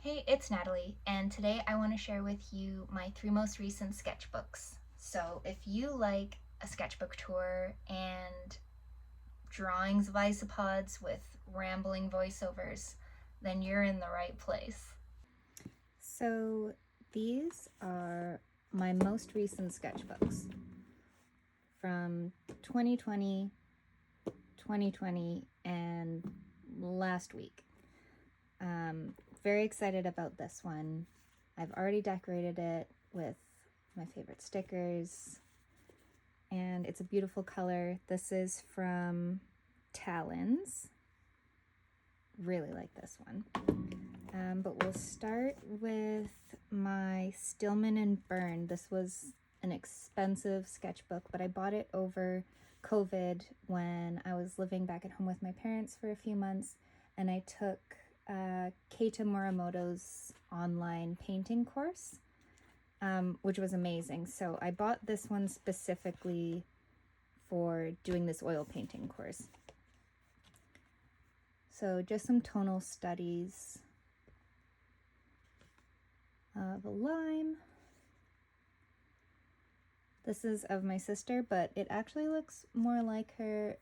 Hey, it's Natalie, and today I want to share with you my three most recent sketchbooks. So, if you like a sketchbook tour and drawings of isopods with rambling voiceovers, then you're in the right place. So these are my most recent sketchbooks from 2020, 2020, and last week. Very excited about this one. I've already decorated it with my favorite stickers, and it's a beautiful color. This is from Talons. Really like this one. But we'll start with my Stillman and Burn. This was an expensive sketchbook, but I bought it over COVID when I was living back at home with my parents for a few months, and I took Keita Muramoto's online painting course, which was amazing. So I bought this one specifically for doing this oil painting course. So just some tonal studies of a lime. This is of my sister, but it actually looks more like her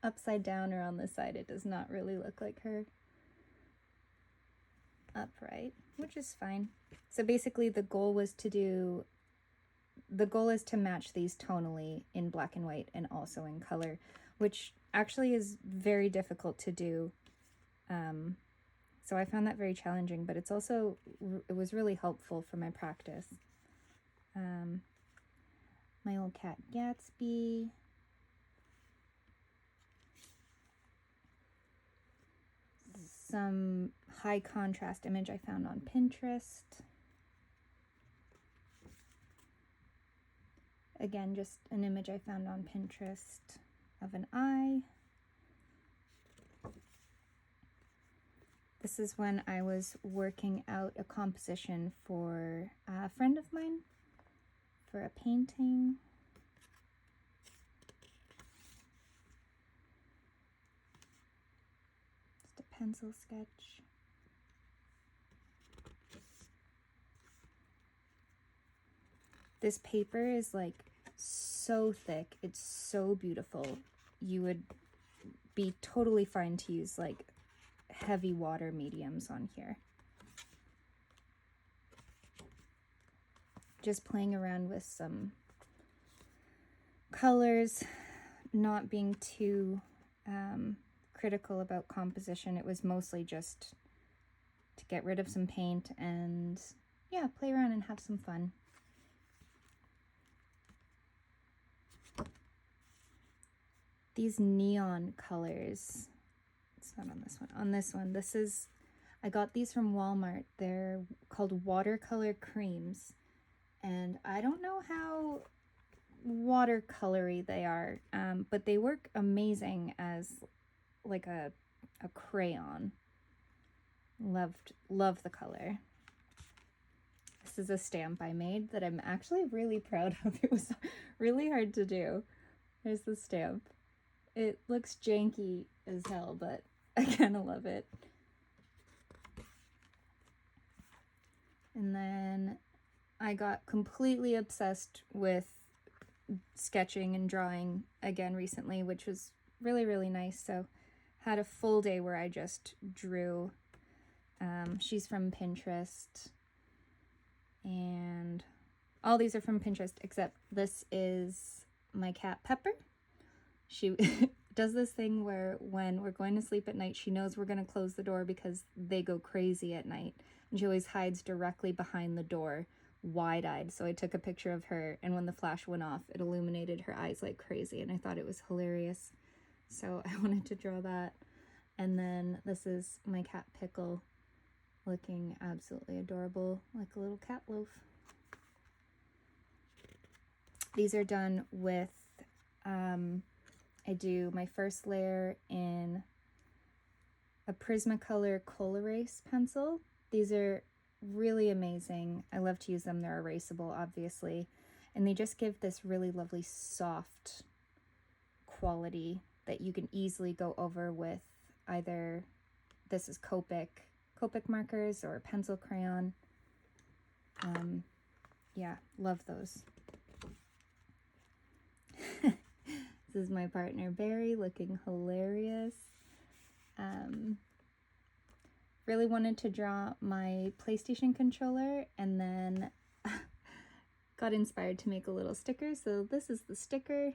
upside down or on this side. It does not really look like her upright, which is fine. So basically the goal is to match these tonally in black and white and also in color, which actually is very difficult to do. So I found that very challenging, but it was really helpful for my practice. My old cat Gatsby. Some high contrast image I found on Pinterest. Again, just an image I found on Pinterest of an eye. This is when I was working out a composition for a friend of mine for a painting. Just a pencil sketch. This paper is like so thick. It's so beautiful. You would be totally fine to use like heavy water mediums on here. Just playing around with some colors, not being too critical about composition. It was mostly just to get rid of some paint and yeah, play around and have some fun. These neon colors, it's not on this one. On this one, I got these from Walmart. They're called watercolor creams. And I don't know how watercolory they are, but they work amazing as like a crayon. Love the color. This is a stamp I made that I'm actually really proud of. It was really hard to do. There's the stamp. It looks janky as hell, but I kind of love it. And then I got completely obsessed with sketching and drawing again recently, which was really, really nice. So had a full day where I just drew. She's from Pinterest, and all these are from Pinterest, except this is my cat Pepper. She does this thing where when we're going to sleep at night, she knows we're going to close the door because they go crazy at night. And she always hides directly behind the door, wide-eyed. So I took a picture of her, and when the flash went off, it illuminated her eyes like crazy, and I thought it was hilarious. So I wanted to draw that. And then this is my cat Pickle, looking absolutely adorable, like a little cat loaf. These are done with, I do my first layer in a Prismacolor Colorase pencil. These are really amazing. I love to use them. They're erasable, obviously. And they just give this really lovely soft quality that you can easily go over with either, this is Copic Copic markers or pencil crayon. Yeah, love those. This is my partner Barry looking hilarious. Really wanted to draw my PlayStation controller and then got inspired to make a little sticker. So this is the sticker.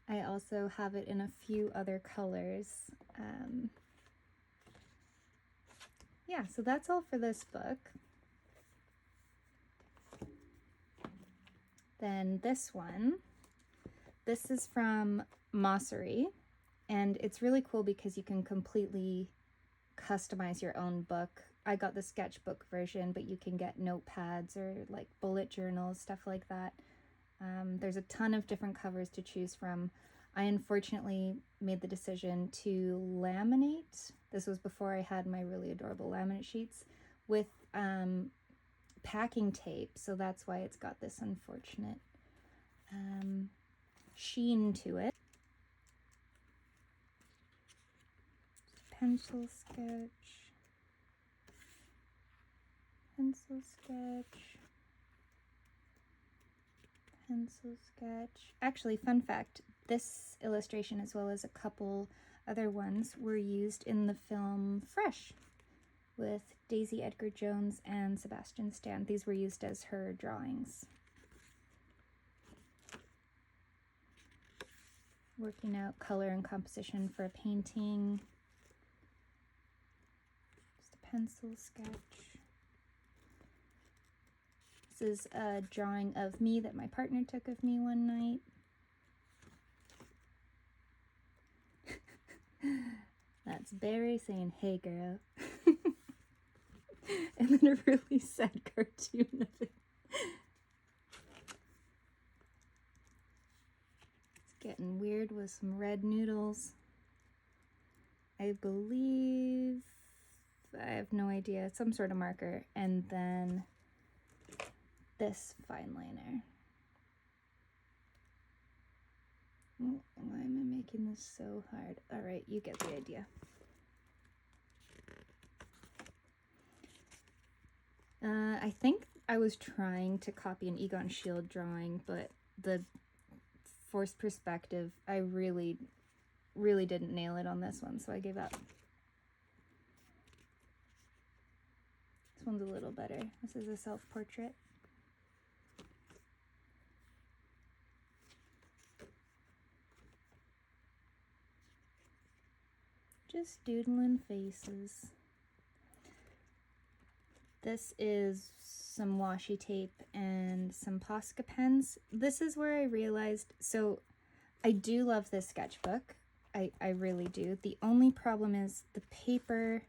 I also have it in a few other colors. Yeah, so that's all for this book. Then this one, this is from Mossery, and it's really cool because you can completely customize your own book. I got the sketchbook version, but you can get notepads or like bullet journals, stuff like that. There's a ton of different covers to choose from. I unfortunately made the decision to laminate. This was before I had my really adorable laminate sheets with packing tape, so that's why it's got this unfortunate sheen to it. Pencil sketch, pencil sketch, pencil sketch. Actually, fun fact, this illustration as well as a couple other ones were used in the film Fresh with Daisy Edgar Jones and Sebastian Stan. These were used as her drawings. Working out color and composition for a painting. Just a pencil sketch. This is a drawing of me that my partner took of me one night. That's Barry saying, "Hey girl." And then a really sad cartoon of it. It's getting weird with some red noodles. I believe, I have no idea, some sort of marker. And then this fine liner. Oh, why am I making this so hard? All right, you get the idea. I think I was trying to copy an Egon Schiele drawing, but the forced perspective, I really didn't nail it on this one, so I gave up. This one's a little better. This is a self-portrait. Just doodling faces. This is some washi tape and some Posca pens. This is where I realized, so I do love this sketchbook. I really do. The only problem is the paper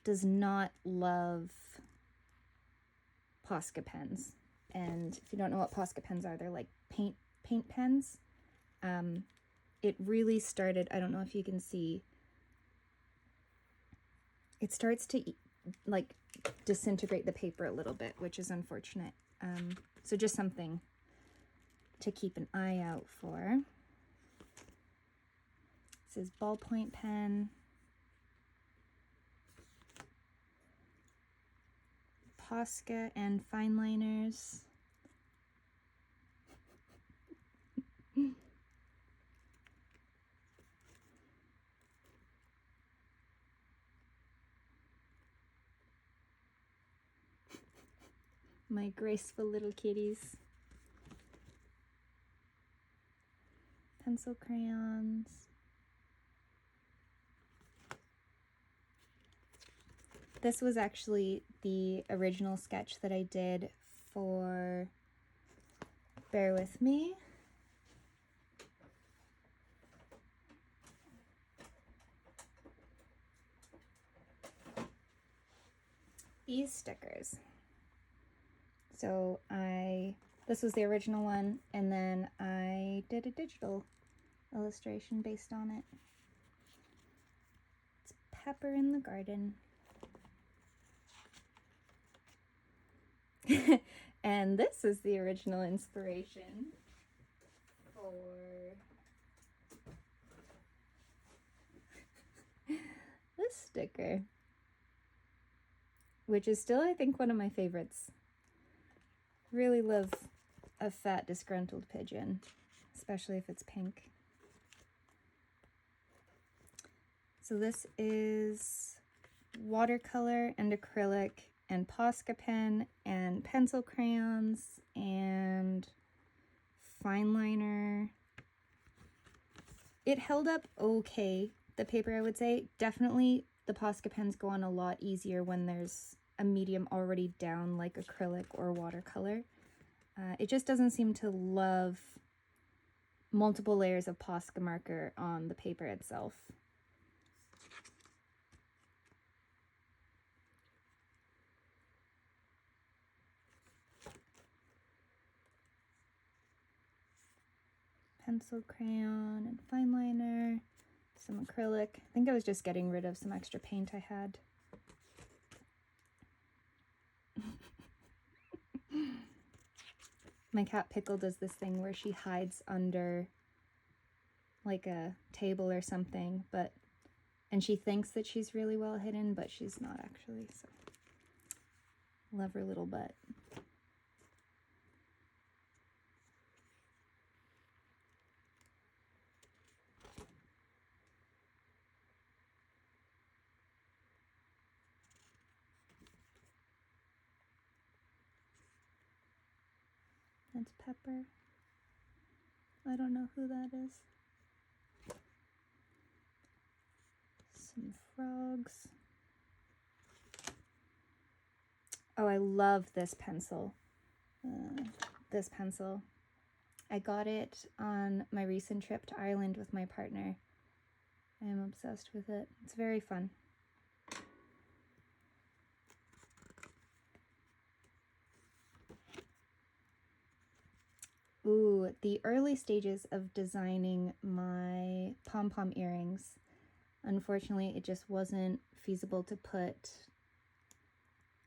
does not love Posca pens. And if you don't know what Posca pens are, they're like paint pens. It really started, I don't know if you can see, it starts to like disintegrate the paper a little bit, which is unfortunate. So just something to keep an eye out for. This is ballpoint pen. Posca and fine liners. My graceful little kitties. Pencil crayons. This was actually the original sketch that I did for Bear With Me. These stickers. So this was the original one, and then I did a digital illustration based on it. It's Pepper in the Garden. And this is the original inspiration for this sticker. which is still, I think, one of my favorites. Really love a fat, disgruntled pigeon, especially if it's pink. So this is watercolor and acrylic and Posca pen and pencil crayons and fine liner. It held up okay, the paper, I would say. Definitely the Posca pens go on a lot easier when there's a medium already down, like acrylic or watercolor. It just doesn't seem to love multiple layers of Posca marker on the paper itself. Pencil crayon and fine liner, some acrylic. I think I was just getting rid of some extra paint I had. My cat Pickle does this thing where she hides under like a table or something, and she thinks that she's really well hidden, but she's not actually, so love her little butt. That's Pepper. I don't know who that is. Some frogs. Oh, I love this pencil. I got it on my recent trip to Ireland with my partner. I am obsessed with it. It's very fun. Ooh, the early stages of designing my pom-pom earrings. Unfortunately, it just wasn't feasible to put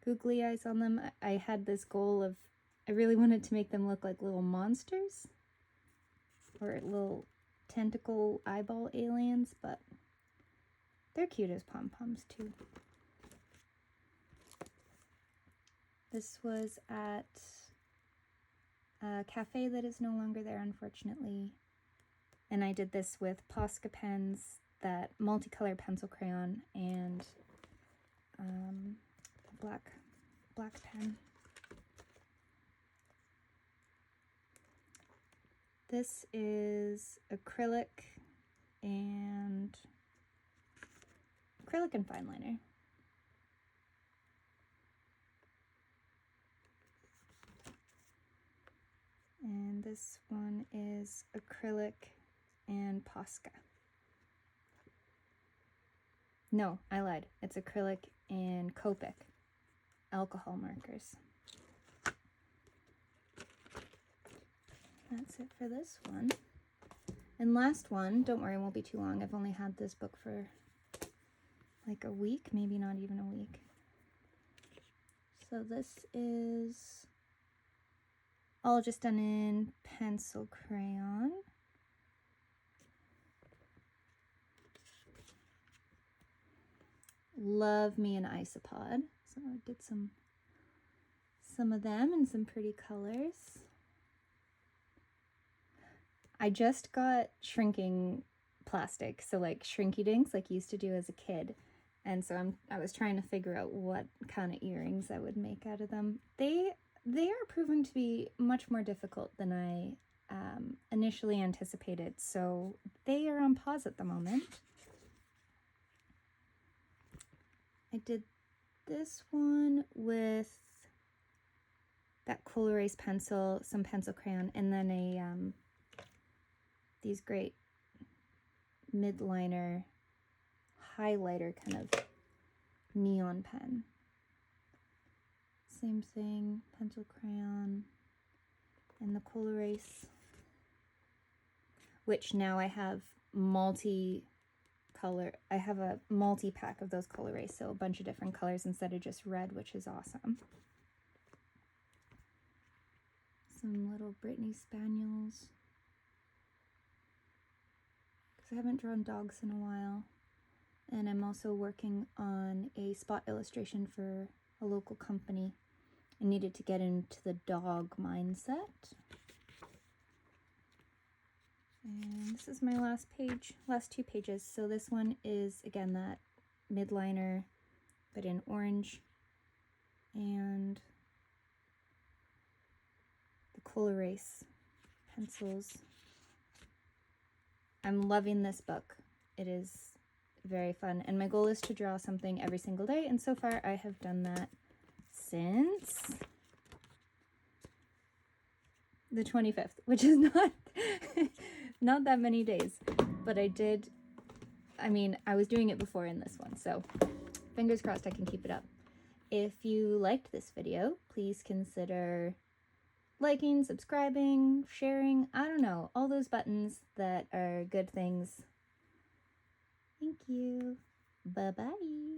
googly eyes on them. I had this goal of, I really wanted to make them look like little monsters or little tentacle eyeball aliens, but they're cute as pom-poms too. This was at a cafe that is no longer there, unfortunately. And I did this with Posca pens, that multicolor pencil crayon, and black pen. This is acrylic and fine liner. And this one is acrylic and Posca. No, I lied. It's acrylic and Copic alcohol markers. That's it for this one. And last one, don't worry, it won't be too long. I've only had this book for like a week, maybe not even a week. So this is all just done in pencil crayon. Love me an isopod. So I did some of them in some pretty colors. I just got shrinking plastic, so like Shrinky Dinks, like you used to do as a kid. And so I was trying to figure out what kind of earrings I would make out of them. They are proving to be much more difficult than I initially anticipated, so they are on pause at the moment. I did this one with that Cool Erase pencil, some pencil crayon, and then these great midliner highlighter kind of neon pen. Same thing, pencil crayon and the Cool Erase, which now I have I have a multi-pack of those Cool Erase, so a bunch of different colors instead of just red, which is awesome. Some little Brittany Spaniels, because I haven't drawn dogs in a while. And I'm also working on a spot illustration for a local company. I needed to get into the dog mindset. And this is my last two pages. So this one is, again, that midliner, but in orange. And the Cool Erase pencils. I'm loving this book. It is very fun. And my goal is to draw something every single day. And so far I have done that since the 25th, which is not that many days. But I was doing it before in this one. So fingers crossed I can keep it up. If you liked this video, please consider liking, subscribing, sharing, I don't know, all those buttons that are good things. Thank you. Bye-bye.